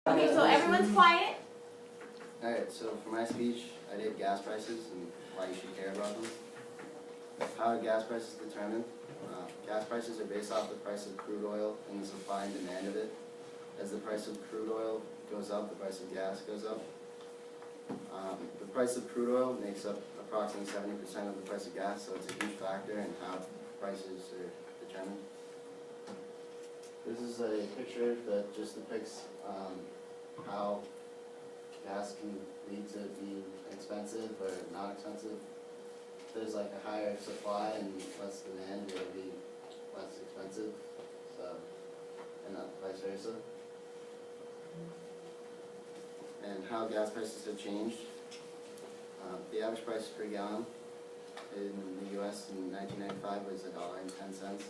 Okay, so everyone's quiet. Alright, so for my speech, I did gas prices and why you should care about them. How are gas prices determined? Gas prices are based off the price of crude oil and the supply and demand of it. As the price of crude oil goes up, the price of gas goes up. The price of crude oil makes up approximately 70% of the price of gas, so it's a huge factor in how prices are determined. This is a picture that just depicts how gas can lead to being expensive or not expensive. If there's like a higher supply and less demand, it'll be less expensive, so, and not vice versa. And how gas prices have changed. The average price per gallon in the US in 1995 was $1.10.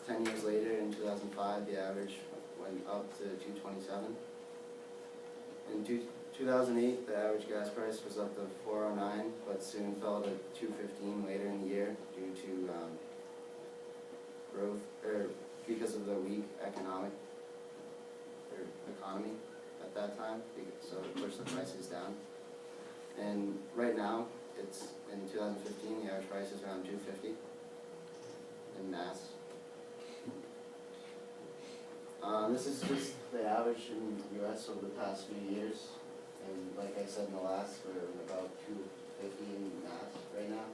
10 years later, in 2005, the average went up to $2.27. In 2008, the average gas price was up to $4.09, but soon fell to $2.15 later in the year due to growth, or because of the weak economy at that time, so it pushed the prices down. And right now, it's in 2015, the average price is around $2.50 in Mass. This is just the average in the U.S. over the past few years, and like I said in the last, we're about $2.50 in Mass right now.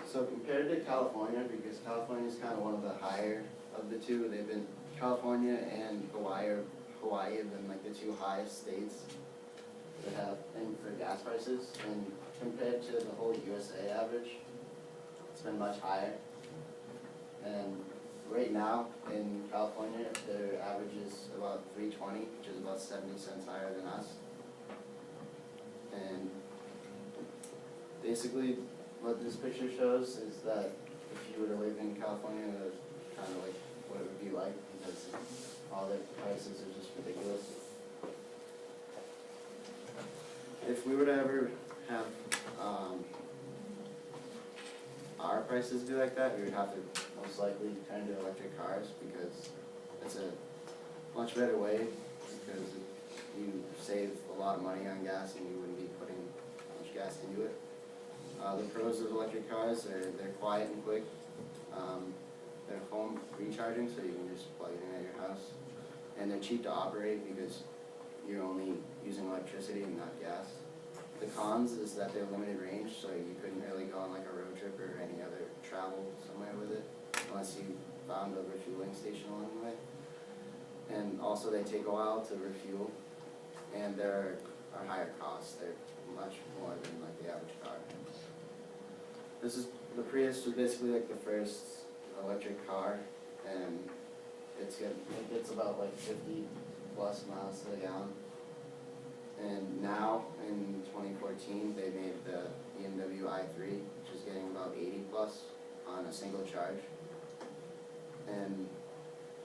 So compared to California, because California is kind of one of the higher of the two, California and Hawaii have been like the two highest states that have for gas prices, and compared to the whole USA average, it's been much higher. And right now in California, their average is about $3.20, which is about 70 cents higher than us. And basically, what this picture shows is that if you were to live in California, kind of like what it would be like, because all the prices are just ridiculous. If we were to ever have our prices be like that, we would have to most likely turn to electric cars, because it's a much better way, because you save a lot of money on gas and you wouldn't be putting much gas into it. The pros of electric cars are they're quiet and quick. They're home recharging, so you can just plug it in at your house. And they're cheap to operate because you're only using electricity and not gas. The cons is that they're limited range, so you couldn't really go on like a road trip or any other travel somewhere with it, unless you found a refueling station along the way. And also they take a while to refuel, and they're a higher cost. They're much more than like the average car. The Prius was basically like the first electric car, and it gets about like 50 plus miles to the gallon. And now in 2014 they made the BMW i3, which is getting about 80 plus on a single charge. And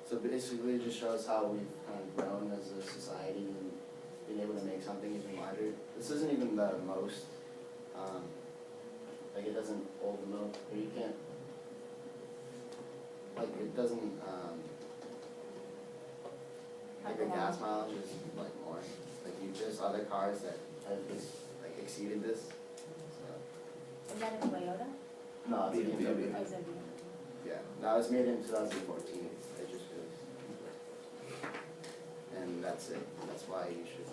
so basically it just shows how we've kind of grown as a society and been able to make something even larger. This isn't even the most, like it doesn't hold the milk, or you can't, like it doesn't, like the gas mileage is like more. Like there's other cars that have like exceeded this. So. Is that a Toyota? No, it's a BMW. Oh, it's a BMW. Yeah, that was made in 2014. It just was, and that's it. That's why you should